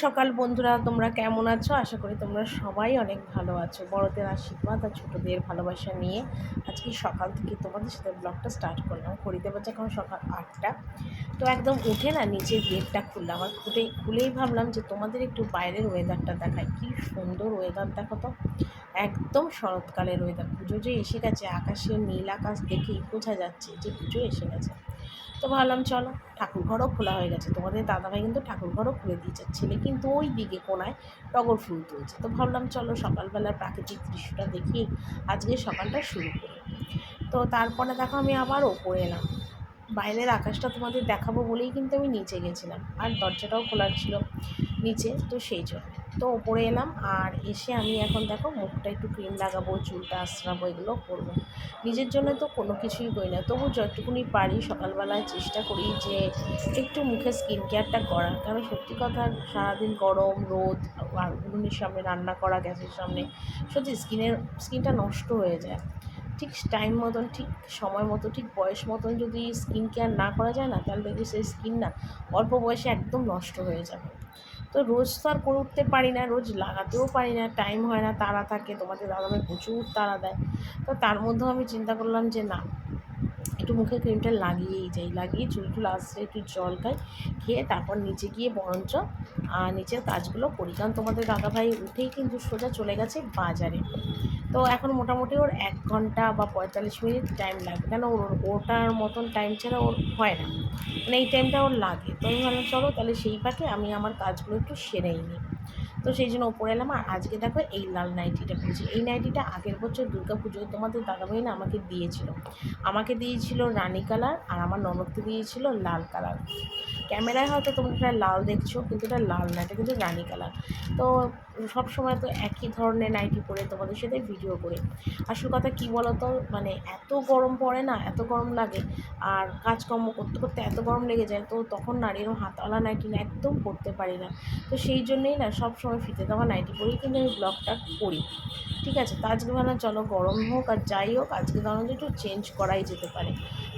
সকাল বন্ধুরা, তোমরা কেমন আছো? আশা করি তোমরা সবাই অনেক ভালো আছো। বড়দের আশীর্বাদ আর ছোটদের ভালোবাসা নিয়ে আজকে সকাল থেকে তোমাদের সাথে ব্লগটা স্টার্ট করলাম। ঘড়িতে বাজে এখন সকাল 8টা। তো একদম উঠে না নিচের গেটটা খুললাম, আর খুলেই ভাবলাম যে তোমাদের একটু বাইরের ওয়েদারটা দেখায়। কি সুন্দর ওয়েদার দেখো তো, একদম শরৎকালের ওয়েদার। পুজো যে এসে গেছে, আকাশের নীল আকাশ দেখেই বোঝা যাচ্ছে যে পুজো এসে গেছে। তো ভাবলাম চলো, ঠাকুরঘরও খোলা হয়ে গেছে। তোমাদের দাদাভাই কিন্তু ঠাকুরঘরও খুলে দিয়েছে। ছেলে কিন্তু ওই দিকে কোনায় টগর ফুল তুলছে। তো ভাবলাম চলো সকালবেলার প্রাকৃতিক দৃশ্যটা দেখি, আজকে সকালটা শুরু করি। তো তারপরে দেখো আমি আবার ওপরে এলাম। বাইরের আকাশটা তোমাদের দেখাবো বলেই কিন্তু আমি নিচে গেছিলাম, আর দরজাটাও খোলা ছিল নিচে, তো সেই জন্য তো ওপরে এলাম। আর এসে আমি এখন দেখো মুখটা একটু ক্রিম লাগাবো, চুলটা আঁচড়াবো, এগুলো করবো। নিজের জন্য তো কোনো কিছুই করি না, তবু যতটুকুনি পারি সকালবেলায় চেষ্টা করি যে একটু মুখে স্কিন কেয়ারটা করার। কারণ সত্যি কথা, সারাদিন গরম রোদ আর উনুনের সামনে রান্না করা, গ্যাসের সামনে, সত্যি স্কিনটা নষ্ট হয়ে যায়। ঠিক টাইম মতন, ঠিক সময় মতো, ঠিক বয়স মতন যদি স্কিন কেয়ার না করা যায় না, তাহলে দেখবি সেই স্কিন না অল্প বয়সে একদম নষ্ট হয়ে যাবে। তো রোজ তো আর করে উঠতে পারি না, রোজ লাগাতেও পারি না, টাইম হয় না, তাড়া থাকে। তোমাদের দাদাভাই প্রচুর তাড়া দেয়। তো তার মধ্যেও আমি চিন্তা করলাম যে না, একটু মুখে ক্রিমটা লাগিয়েই যাই, লাগিয়ে চুল টুল আসলে একটু জল খাই, খেয়ে তারপর নিচে গিয়ে বরঞ্চ নিচের কাজগুলো করি। কারণ তোমাদের দাদাভাই উঠেই কিন্তু সোজা চলে গেছে বাজারে। তো এখন মোটামুটি ওর 1 ঘন্টা বা 45 মিনিট টাইম লাগবে, কেন ওটার মতন টাইম ছাড়া ওর হয় না, মানে এই টাইমটা ওর লাগে। তো আমি ভাবলাম চলো তাহলে সেই ফাঁকে আমি আমার কাজগুলো একটু সেরেই নিই। তো সেই জন্য ওপরে এলাম। আর আজকে দেখো এই লাল নাইটিটা পরেছি। এই নাইটিটা আগের বছর পুজোয় তোমাদের দাদাভাই না আমাকে দিয়েছিল রানী কালার, আর আমার ননদকে দিয়েছিল লাল কালার। ক্যামেরায় হয়তো তোমরা এটা লাল দেখছো, কিন্তু এটা লাল না, এটা কিন্তু রানী কালার। তো সব সময় তো একই ধরনের নাইটি পরে তোমাদের সাথে ভিডিও করে, আসল কথা কী বলো তো, মানে এত গরম পড়ে না, এত গরম লাগে, আর কাজকর্ম করতে করতে এত গরম লেগে যায়, তো তখন না এরকম হাতওয়ালা নাইটি না একদম পরতে পারি না। তো সেই জন্যেই না সব সময় ফিতে দেওয়া নাইটি পরেই কিন্তু আমি ব্লগটা করি। ঠিক আছে, তো আজকে ভাবলাম চলো গরম হোক আর যাই হোক, আজকে ধরো যে একটু চেঞ্জ করাই যেতে পারে।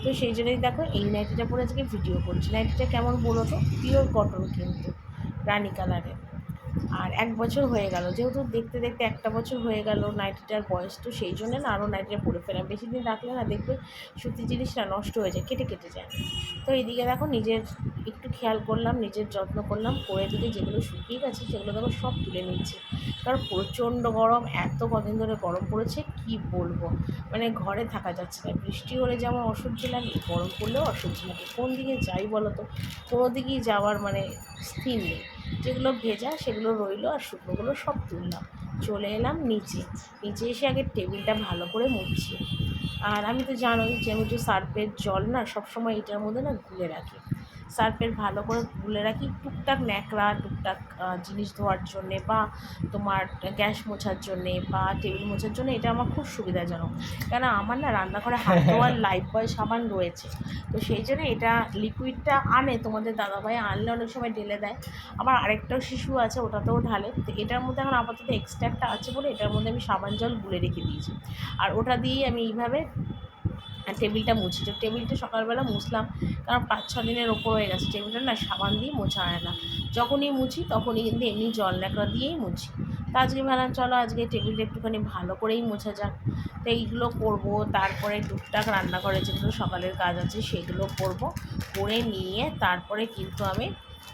তো সেই জন্যই দেখো এই নাইটিটা পরে আজকে ভিডিও করছি। নাইটিটা কেমন বলো তো, পিওর কটন কিন্তু, রানী কালারের। আর 1 বছর হয়ে গেল, যেহেতু দেখতে দেখতে 1 বছর হয়ে গেল নাইটিটার বয়স, তো সেই জন্য না আরও নাইটিটা পরে ফেলাম। বেশি দিন রাখলে না দেখবে সুতি জিনিসটা নষ্ট হয়ে যায়, কেটে কেটে যায়। তো এইদিকে দেখো নিজের একটু খেয়াল করলাম, নিজের যত্ন করলাম, করে দিকে যেগুলো শুকিয়ে গেছে সেগুলো দেখো সব তুলে নিচ্ছি। কারণ প্রচণ্ড গরম, এত কদিন ধরে গরম পড়েছে কি বলবো, মানে ঘরে থাকা যাচ্ছে না। বৃষ্টি হলে যেমন অসহ্য লাগে, গরম পড়লেও অসহ্য লাগে। কোন দিকে যাই বলো তো, কোনো দিকেই যাওয়ার মানে স্থির নেই। যেগুলো ভেজা সেগুলো রইলো, আর শুকনোগুলো সব তুললাম। চলে এলাম নিচে। নিচে এসে আগে টেবিলটা ভালো করে মুছছি। আর আমি তো জানোই যে আমি একটু সার্ফের জল না সবসময় এটার মধ্যে না গুলে রাখি। সার্ফের ভালো করে গুলে রাখি টুকটাক ন্যাকড়া, টুকটাক জিনিস ধোয়ার জন্যে, বা তোমার গ্যাস মোছার জন্যে, বা টেবিল মোছার জন্য। এটা আমার খুব সুবিধাজনক, কেন আমার না রান্নাঘরে হাত ধোয়ার লাইফবয় সাবান রয়েছে। তো সেই জন্য এটা লিকুইডটা আনে তোমাদের দাদাভাই, আনলে অনেক সময় ঢেলে দেয়। আমার আরেকটাও শিশু আছে, ওটাতেও ঢালে। তো এটার মধ্যে এখন আপাতত এক্সট্রা একটা আছে বলে এটার মধ্যে আমি সাবান জল গুলে রেখে দিয়েছি। আর ওটা দিয়েই আমি এইভাবে টেবিলটা মুছি। তো টেবিলটা সকালবেলা মুছলাম, কারণ 5-6 দিনের ওপর হয়ে গেছে। টেবিলটা না সাবান দিয়ে মোছা হয় না, যখনই মুছি তখনই কিন্তু এমনি জল ন্যাকড়া দিয়েই মুছি। তো আজকে ভাবলাম চলো আজকে টেবিলটা একটুখানি ভালো করেই মোছা যাক। তো এইগুলো করবো, তারপরে টুকটাক রান্নাঘরে যেগুলো সকালের কাজ আছে সেগুলো করব, করে নিয়ে তারপরে কিন্তু আমি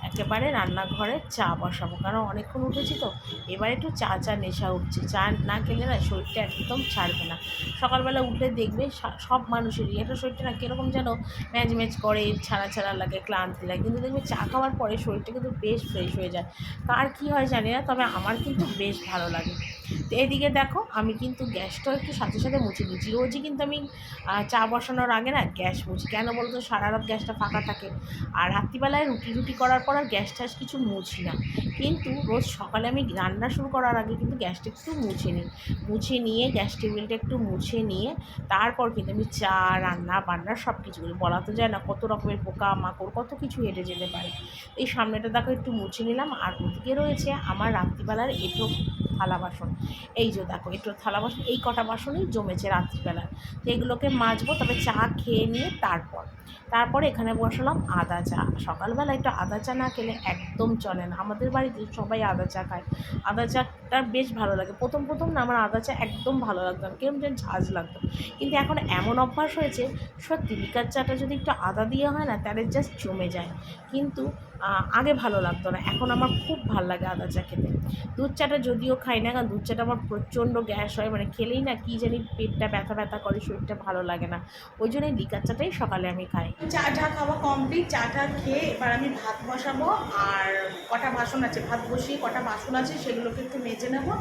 একেবারে রান্নাঘরে চা বসাবো। কারণ অনেকক্ষণ উঠেছি তো, এবার একটু চা নেশা উঠছে। চা না খেলে না শরীরটা একদম ছাড়বে না। সকালবেলা উঠলে দেখবে সব মানুষেরই একটা শরীরটা না কীরকম যেন ম্যাজ করে, ছাড়া ছাড়া লাগে, ক্লান্তি লাগে। কিন্তু দেখবে চা খাওয়ার পরে শরীরটা কিন্তু বেশ ফ্রেশ হয়ে যায়। কার কী হয় জানি না, তবে আমার কিন্তু বেশ ভালো লাগে। তো এদিকে দেখো আমি কিন্তু গ্যাসটাও একটু সাথে সাথে মুছে দিচ্ছি। রোজই কিন্তু আমি চা বসানোর আগে না গ্যাস মুছি। কেন বলতো, সারা রাত গ্যাসটা ফাঁকা থাকে, আর রাত্রিবেলায় রুটি করার পর আর গ্যাস ট্যাস কিছু মুছি না। কিন্তু রোজ সকালে আমি রান্না শুরু করার আগে কিন্তু গ্যাসটা একটু মুছে নিই। মুছে নিয়ে গ্যাস টেবিলটা একটু মুছে নিয়ে তারপর কিন্তু আমি চা, রান্না বান্না সব কিছু করি। বলা তো যায় না কত রকমের পোকা মাকড় কত কিছু হেঁটে যেতে পারে। এই সামনেটা দেখো একটু মুছে নিলাম। আর ওদিকে রয়েছে আমার রাত্রিবেলার থালা বাসন, এই যে দেখো একটু থালা বাসন, এই কটা বাসনই জমেছে রাত্রিবেলা। তো এগুলোকে মাজবো, তবে চা খেয়ে নিয়ে তারপরে এখানে বসালাম আদা চা। সকালবেলা একটু আদা চা না খেলে একদম চলে না, আমাদের বাড়িতে সবাই আদা চা খায়। আদা চাটা বেশ ভালো লাগে। প্রথম না আমার আদা চা একদম ভালো লাগতো না, কেমন যেন ঝাঁজ লাগতো। কিন্তু এখন এমন অভ্যাস হয়েছে, সত্যি লিকার চাটা যদি একটু আদা দিয়ে হয় না, তাহলে জাস্ট জমে যায়। কিন্তু আগে ভালো লাগতো না, এখন আমার খুব ভালো লাগে আদা চা খেতে। দুধ চাটা যদিও খাই না, কারণ দুধ চাটা আমার প্রচণ্ড গ্যাস হয়, মানে খেলেই না কী জানি পেটটা ব্যথা করে, শরীরটা ভালো লাগে না। ওই জন্য লিকার চাটাই সকালে আমি খাই। চাটা খাওয়া কমপ্লিট, চাটা খেয়ে এবার আমি ভাত বসাবো। আর কটা বাসন আছে, ভাত বসিয়ে কটা বাসন আছে সেগুলোকে একটু মেজে নেবো।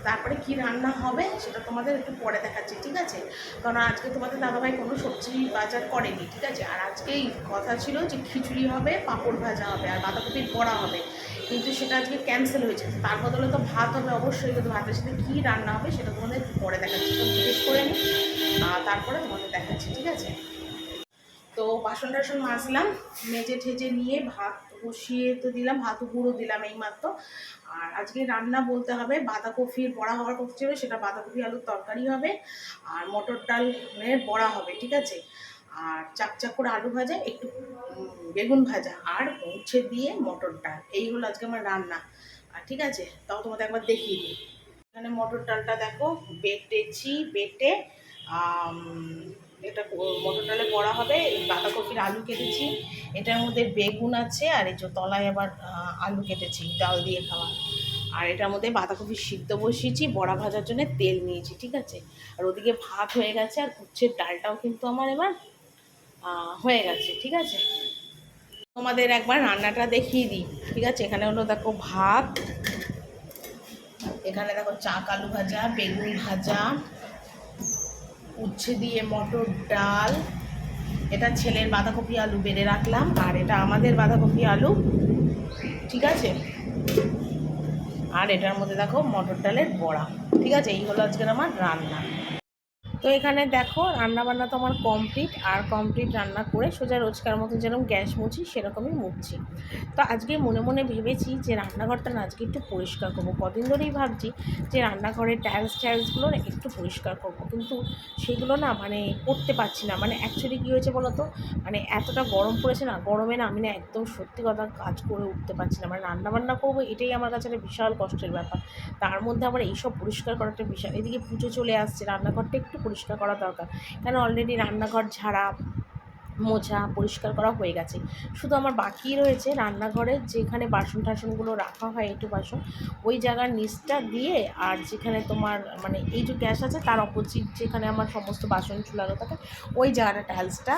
তারপরে কি রান্না হবে সেটা তোমাদের একটু পরে দেখাচ্ছি, ঠিক আছে? কারণ আজকে তোমাদের দাদাভাই কোনো সবজি বাজার করেনি, ঠিক আছে? আর আজকেই কথা ছিল যে খিচুড়ি হবে, পাঁপড় ভাজা হবে আর বাঁধাকপির বড়া হবে, কিন্তু সেটা আজকে ক্যান্সেল হয়েছে। তার বদলে তো ভাত হবে অবশ্যই, কিন্তু ভাতের সাথে কী রান্না হবে সেটা তোমাদের পরে দেখাচ্ছি। তো জিজ্ঞেস করে নিই, তারপরে তোমাদের দেখাচ্ছি, ঠিক আছে? তো বাসন টাসন মাজলাম, মেজে ঠেজে নিয়ে ভাত বসিয়ে তো দিলাম, ভাত গুঁড়ো দিলাম এইমাত্র। আর আজকে রান্না বলতে হবে বাঁধাকপির বড়া হওয়ার কথা ছিল, সেটা বাঁধাকপি আলুর তরকারি হবে, আর মটর ডালের বড়া হবে, ঠিক আছে? আর চাকচাক করে আলু ভাজা, একটু বেগুন ভাজা, আর উচ্ছে দিয়ে মটর ডাল, এই হলো আজকে আমার রান্না। আর ঠিক আছে, তাও তোমাদের একবার দেখিয়ে দিই। এখানে মটর ডালটা দেখো বেটে এটা মটর ডালে বড়া হবে। বাঁধাকপির আলু কেটেছি, এটার মধ্যে বেগুন আছে, আর এই যে তলায় আবার আলু কেটেছি ডাল দিয়ে খাওয়া। আর এটার মধ্যে বাঁধাকপি সিদ্ধ বসিয়েছি, বড়া ভাজার জন্য তেল নিয়েছি, ঠিক আছে? আর ওদিকে ভাত হয়ে গেছে, আর উচ্ছের ডালটাও কিন্তু আমার এবার হয়ে গেছে, ঠিক আছে? তোমাদের একবার রান্নাটা দেখিয়ে দিই, ঠিক আছে? এখানে হলো দেখো ভাত, এখানে দেখো আলু ভাজা, বেগুন ভাজা, উচ্ছে দিয়ে মটর ডাল, এটা ছেলের বাঁধাকপি আলু বেড়ে রাখলাম, আর এটা আমাদের বাঁধাকপি আলু, ঠিক আছে? আর এটার মধ্যে দেখো মটর ডালের বড়া, ঠিক আছে? এই হলো আজকের আমার রান্না। তো এখানে দেখো রান্নাবান্না তো আমার কমপ্লিট, আর কমপ্লিট রান্না করে সোজা রোজকার মতো যেরকম গ্যাস মুছি সেরকমই মুছছি। তো আজকে মনে মনে ভেবেছি যে রান্নাঘরটা না আজকে একটু পরিষ্কার করবো। কদিন ধরেই ভাবছি যে রান্নাঘরের টাইলসগুলো না একটু পরিষ্কার করবো, কিন্তু সেগুলো না মানে করতে পারছি না। মানে অ্যাকচুয়ালি কী হয়েছে বলো তো, মানে এতটা গরম পড়েছে না, গরমে না আমি না একদম সত্যি কথা কাজ করে উঠতে পারছি না। মানে রান্নাবান্না করবো এটাই আমার কাছে একটা বিশাল কষ্টের ব্যাপার, তার মধ্যে আবার এইসব পরিষ্কার করাটা বিশাল। এদিকে পুজো চলে আসছে, রান্নাঘরটা একটু পরিষ্কার করা দরকার, কেন অলরেডি রান্নাঘর ঝাড়া মোছা পরিষ্কার করা হয়ে গেছে। শুধু আমার বাকি রয়েছে রান্নাঘরের যেখানে বাসন টাসনগুলো রাখা হয়, একটু বাসন ওই জায়গার নিচটা দিয়ে, আর যেখানে তোমার মানে এই যে গ্যাস আছে তার অপোজিট যেখানে আমার সমস্ত বাসন ঝুলানো থাকে ওই জায়গাটা টাইলসটা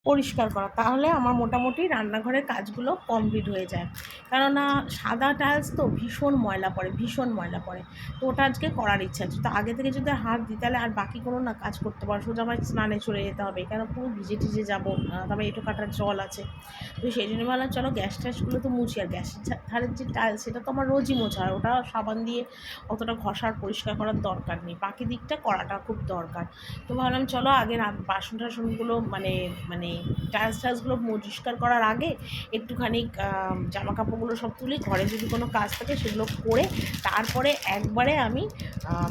পরিষ্কার করা, তাহলে আমার মোটামুটি রান্নাঘরের কাজগুলো কমপ্লিট হয়ে যায়। কেননা সাদা টাইলস তো ভীষণ ময়লা পড়ে, তো ওটা আজকে করার ইচ্ছা আছে। তো আগে থেকে যদি হাত দিই তাহলে আর বাকি কোনো না কাজ করতে পারো, সোজা আমার স্নানে চলে যেতে হবে, কেন পুরো ভিজে টিজে যাবো, তারপরে এঁটো কাটার জল আছে। তো সেই জন্য বললাম চলো গ্যাস ট্যাসগুলো তো মুছি, আর গ্যাসের ধারের যে টাইলস সেটা তো আমার রোজই মোছা হয়, ওটা সাবান দিয়ে অতটা ঘষার পরিষ্কার করার দরকার নেই, বাকি দিকটা করাটা খুব দরকার। তো ভাবলাম চলো আগে বাসন টাসনগুলো মানে মানে টাইলসগুলো পরিষ্কার করার আগে একটুখানি জামা কাপড়গুলো সব তুলি, ঘরে যদি কোনো কাজ থাকে সেগুলো করে তারপরে একবারে আমি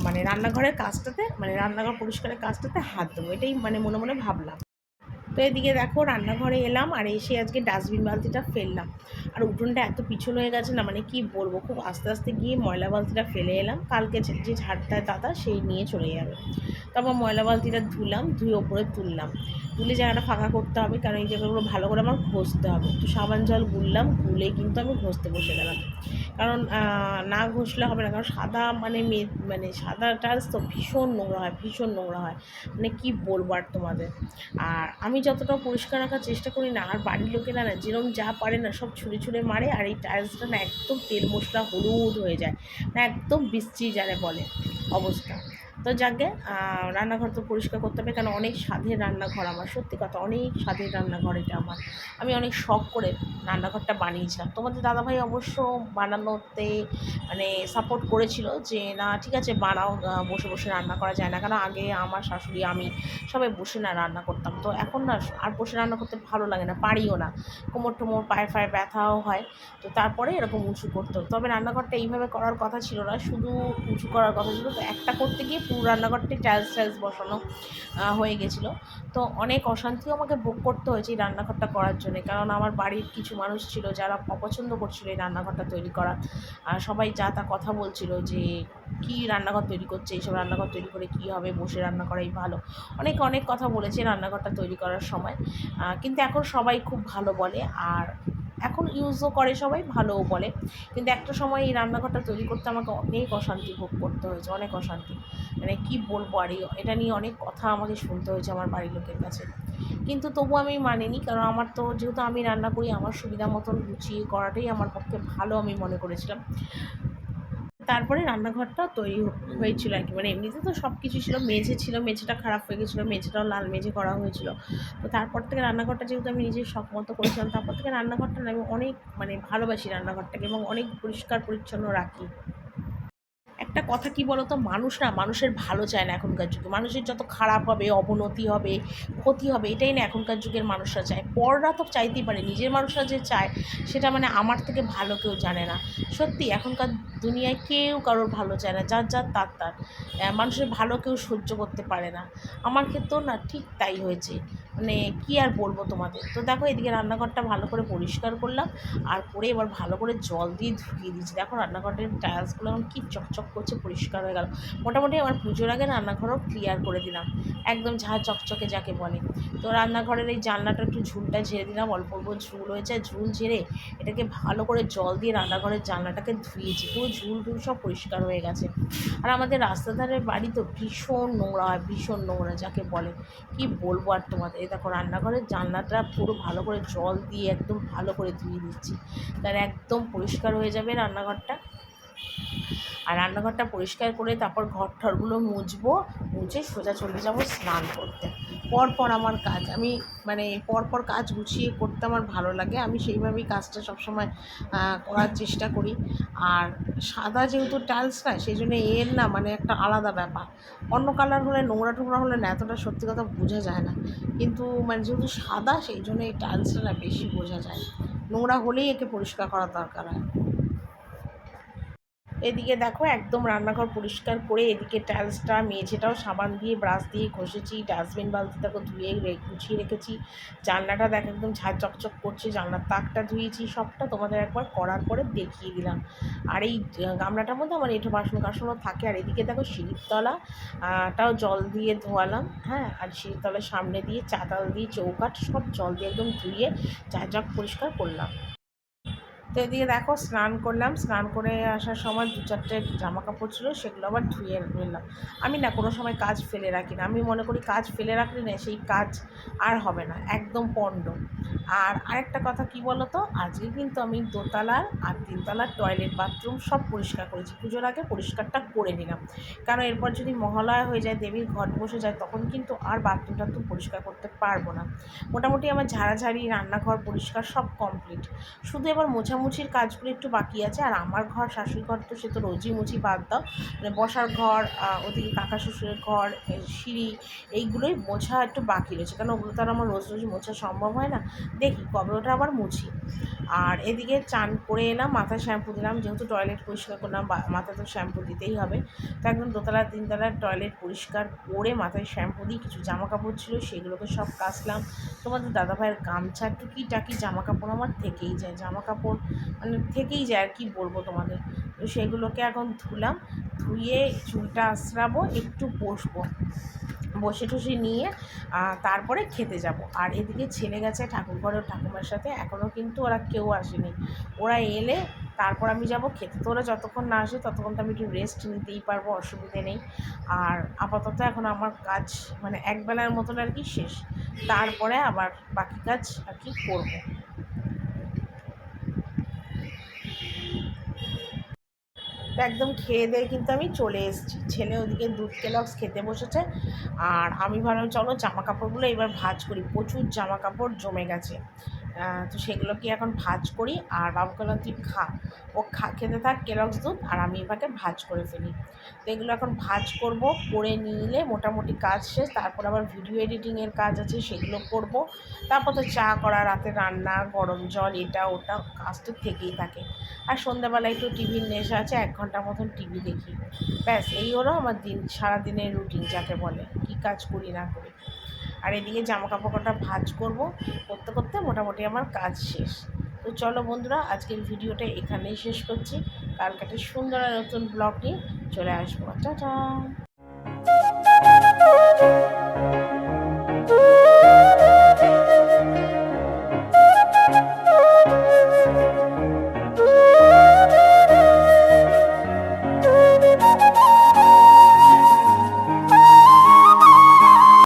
মানে রান্নাঘরের কাজটাতে, মানে রান্নাঘর পরিষ্কারের কাজটাতে হাত দেবো, এটাই মানে মনে মনে ভাবলাম। তো এদিকে দেখো রান্নাঘরে এলাম, আর এসে আজকে ডাস্টবিন বালতিটা ফেললাম। আর উঠোনটা এত পিছল হয়ে গেছে না, মানে কি বলবো, খুব আস্তে আস্তে গিয়ে ময়লা বালতিটা ফেলে এলাম, কালকে যে ঝাড় দেয় দাদা সেই নিয়ে চলে যাবে। তারপর ময়লা বালতিটা ধুয়ে ওপরে তুলে জায়গাটা ফাঁকা করতে হবে, কারণ এই জায়গাগুলো ভালো করে আমার ঘষতে হবে। তো সাবান জল গুলে কিন্তু আমি ঘষতে বসে গেলাম, কারণ না ঘষলে হবে না, কারণ সাদা মানে সাদা টাইলস তো ভীষণ নোংরা হয়, মানে কি বলবো আর তোমাদের। আর আমি যতটা পরিষ্কার রাখার চেষ্টা করি না, আর বাড়ির লোকেরা না যেরকম যা পারে না সব ছুঁড়ে মারে, আর এই টাইলসটা না একদম তেল মশলা হলুদ হয়ে যায়, না একদম বিশ্রী যারে বলে অবস্থা। তো যাকে রান্নাঘর তো পরিষ্কার করতে হবে, কারণ অনেক স্বাদের রান্নাঘর আমার, সত্যি কথা অনেক স্বাদের রান্নাঘর এটা আমার। আমি অনেক শখ করে রান্নাঘরটা বানিয়েছিলাম। তোমাদের দাদাভাই অবশ্য বানানোতে মানে সাপোর্ট করেছিল যে না ঠিক আছে বানাও, বসে বসে রান্না করা যায় না, কারণ আগে আমার শাশুড়ি আমি সবাই বসে না রান্না করতাম। তো এখন না আর বসে রান্না করতে ভালো লাগে না, পারিও না, কোমর টোমর পায়ে ফায়ে ব্যথাও হয়। তো তারপরে এরকম উঁচু করতে হতো। তবে রান্নাঘরটা এইভাবে করার কথা ছিল না, শুধু উঁচু করার কথা ছিল। তো একটা করতে গিয়ে পুরো রান্নাঘরটি টাইলস টাইলস বসানো হয়ে গেছিলো। তো অনেক অশান্তিও আমাকে ভোগ করতে হয়েছে এই রান্নাঘরটা করার জন্যে, কারণ আমার বাড়ির কিছু মানুষ ছিল যারা অপছন্দ করছিল এই রান্নাঘরটা তৈরি করা। আর সবাই যা তা কথা বলছিল যে কী রান্নাঘর তৈরি করছে, এইসব রান্নাঘর তৈরি করে কী হবে, বসে রান্না করাই ভালো। অনেক অনেক কথা বলেছে রান্নাঘরটা তৈরি করার সময়, কিন্তু এখন সবাই খুব ভালো বলে, আর এখন ইউজও করে সবাই, ভালোও বলে। কিন্তু একটা সময় এই রান্নাঘরটা তৈরি করতে আমাকে অনেক অশান্তি ভোগ করতে হয়েছে, অনেক অশান্তি, মানে কী বলবো। আর এটা নিয়ে অনেক কথা আমাকে শুনতে হয়েছে আমার বাড়ির লোকের কাছে, কিন্তু তবু আমি মানিনি, কারণ আমার তো যেহেতু আমি রান্না করি আমার সুবিধা মতন গুছিয়ে করাটাই আমার পক্ষে ভালো আমি মনে করেছিলাম। তারপরে রান্নাঘরটা তৈরি হয়েছিল আর কি, মানে এমনিতে তো সব কিছু ছিল, মেঝে ছিল, মেঝেটা খারাপ হয়ে গেছিলো, মেঝেটাও লাল মেঝে করা হয়েছিল। তো তারপর থেকে রান্নাঘরটা যেহেতু আমি নিজের শখ মতো করেছিলাম, তারপর থেকে রান্নাঘরটা না আমি অনেক মানে ভালোবাসি রান্নাঘরটাকে, এবং অনেক পরিষ্কার পরিচ্ছন্ন রাখি। একটা কথা কি বলতো, মানুষ না মানুষের ভালো চায় না এখনকার যুগে, মানুষের যত খারাপ হবে, অবনতি হবে, ক্ষতি হবে, এটাই না এখনকার যুগের মানুষরা চায়। পররা তো চাইতেই পারে, নিজের মানুষরা যে চায় সেটা মানে আমার থেকে ভালো কেউ জানে না। সত্যি এখনকার দুনিয়ায় কেউ কারোর ভালো চায় না, যার যার তার তার। মানুষের ভালো কেউ সহ্য করতে পারে না। আমার ক্ষেত্রেও না ঠিক তাই হয়েছে, মানে কি আর বলবো তোমাদের। তো দেখো এদিকে রান্নাঘরটা ভালো করে পরিষ্কার করলাম, আর করে এবার ভালো করে জল দিয়ে ধুয়ে দিয়েছি। দেখো রান্নাঘরের টাইলসগুলো এখন কি চকচক করছে, পরিষ্কার হয়ে গেল। মোটামুটি আমার পুজোর আগে রান্নাঘরও ক্লিয়ার করে দিলাম, একদম ঝাঁ চকচকে যাকে বলে। তো রান্নাঘরের এই জানলাটা একটু ঝুলটা ঝেড়ে দিলাম, অল্প অল্প ঝুল হয়েছে, ঝুল ঝেড়ে এটাকে ভালো করে জল দিয়ে রান্নাঘরের জানলাটাকে ধুয়েছি, পুরো ঝুল ঝুল সব পরিষ্কার হয়ে গেছে। আর আমাদের রাস্তার ধারের বাড়ি তো ভীষণ নোংরা হয়, ভীষণ নোংরা যাকে বলে, কি বলবো আর তোমাদের। এই দেখো রান্নাঘরের জানলাটা পুরো ভালো করে জল দিয়ে একদম ভালো করে ধুয়ে দিচ্ছি, তার একদম পরিষ্কার হয়ে যাবে রান্নাঘরটা। আর রান্নাঘরটা পরিষ্কার করে তারপর ঘর ঠরগুলো মুছবো, মুছে সোজা চলে যাব স্নান করতে। পরপর আমার কাজ, আমি মানে পরপর কাজ গুছিয়ে করতে আমার ভালো লাগে, আমি সেইভাবেই কাজটা সবসময় করার চেষ্টা করি। আর সাদা যেহেতু টাইলস না, সেই জন্য এর না মানে একটা আলাদা ব্যাপার। অন্য কালার হলে নোংরা টোংরা হলে না এতটা সত্যি কথা বোঝা যায় না, কিন্তু মানে যেহেতু সাদা সেই জন্য এই টাইলসটা না বেশি বোঝা যায়, নোংরা হলেই একে পরিষ্কার করার দরকার হয়। এদিকে দেখো একদম রান্নাঘর পরিষ্কার করে এদিকে টাইলসটা মেঝেটাও সাবান দিয়ে ব্রাশ দিয়ে ঘষেছি, ডাস্টবিন বালতিটাকে ধুয়ে গুছিয়ে রেখেছি, জানলাটা দেখ একদম ঝাঁ চকচক করছে, জানলার তাকটা ধুয়েছি, সবটা তোমাদের একবার করার পরে দেখিয়ে দিলাম। আর এই গামলাটার মধ্যে আমার এঁঠো বাসন কাসনও থাকে। আর এদিকে দেখো সিঁড়ির তলাটাও জল দিয়ে ধোয়ালাম, হ্যাঁ, আর সিঁড়ির তলার সামনে দিয়ে চাতাল দিয়ে চৌকাঠ সব জল দিয়ে একদম ধুয়ে ঝাঁঝাক পরিষ্কার করলাম। তো এদিকে দেখো স্নান করলাম, স্নান করে আসার সময় দু চারটে জামা কাপড় ছিল, সেগুলো আবার ধুয়ে নিলাম। আমি না কোনো সময় কাজ ফেলে রাখি না, আমি মনে করি কাজ ফেলে রাখলে না সেই কাজ আর হবে না, একদম পণ্ড। আর আরেকটা কথা কি বলো তো, আজকে কিন্তু আমি দোতলার আর তিনতলার টয়লেট বাথরুম সব পরিষ্কার করেছি, পুজোর আগে পরিষ্কারটা করে নিলাম, কারণ এরপর যদি মহালয়া হয়ে যায়, দেবীর ঘট বসে যায়, তখন কিন্তু আর বাথরুম টাথরুম পরিষ্কার করতে পারবো না। মোটামুটি আমার ঝাড়াঝাড়ি রান্নাঘর পরিষ্কার সব কমপ্লিট, শুধু এবার মোছামুছির কাজগুলো একটু বাকি আছে। আর আমার ঘর শাশুড়ি ঘর তো সে তো রোজই মুছি, বাদ দাও, মানে বসার ঘর, ওদিকে কাকা শ্বশুরের ঘর, সিঁড়ি, এইগুলোই মোছা একটু বাকি রয়েছে, কারণ ওগুলো তো আর আমার রোজ রোজ মোছা সম্ভব হয় না, দেখি কবে ওটা আবার মুছি। আর এদিকে চান করে এলাম, মাথায় শ্যাম্পু দিলাম, যেহেতু টয়লেট পরিষ্কার করলাম মাথায় তো শ্যাম্পু দিতেই হবে। তো একদম দোতলা তিনতলার টয়লেট পরিষ্কার করে মাথায় শ্যাম্পু দিই, কিছু জামা কাপড় ছিল সেগুলোকে সব কাচলাম। তোমাদের দাদাভাইয়ের গামছা টুকিটাকি জামা কাপড় আমার থেকেই যায়, জামা কাপড় মানে থেকেই যায়, আর কি বলবো তোমাদের। তো সেগুলোকে এখন ধুলাম, ধুয়ে চুলটা আঁচড়াবো, একটু বসবো, বসে টসে নিয়ে তারপরে খেতে যাব। আর এদিকে ছেলে গেছে ঠাকুরঘরে ঠাকুমার সাথে, এখনও কিন্তু ওরা কেউ আসেনি, ওরা এলে তারপর আমি যাব খেতে। তো ওরা যতক্ষণ না আসে ততক্ষণ তো আমি একটু রেস্ট নিতেই পারবো, অসুবিধে নেই। আর আপাতত এখন আমার কাজ মানে একবেলার মতন আর কি শেষ, তারপরে আবার বাকি কাজ আর কি করবো। তো একদম খেয়ে দিয়ে কিন্তু আমি চলে এসেছি। ছেলে ওদিকে দুধ কেলক্স খেতে বসেছে, আর আমি ভাবলাম চলো জামা কাপড়গুলো এবার ভাঁজ করি, প্রচুর জামা কাপড় জমে গেছে। তো সেগুলোকে এখন ভাঁজ করি। আর বাবুকে বললাম তুই খা, ও খেতে থাক কেলক্স দুধ, আর আমি এটাকে ভাঁজ করে ফেলি। তো এগুলো এখন ভাঁজ করব, করে নিলে মোটামুটি কাজ শেষ। তারপর আবার ভিডিও এডিটিংয়ের কাজ আছে, সেগুলো করব। তারপর তো চা করা, রাতে রান্না, গরম জল, এটা ওটা কাজ তো থেকেই থাকে। আর সন্ধ্যাবেলায় একটু টিভির নেশা আছে, 1 ঘন্টার মতন টিভি দেখি। ব্যাস এই হলো আমার দিন, সারাদিনের রুটিন যাকে বলে, কী কাজ করি না করি। আর এদিকে জামা কাপড়টা ভাঁজ করব, করতে করতে মোটামুটি আমার কাজ শেষ। তো চলো বন্ধুরা, আজকের ভিডিওটা এখানেই শেষ করছি। কালকে একটা সুন্দর আর নতুন ব্লগ নিয়ে চলে আসবো। টাটা।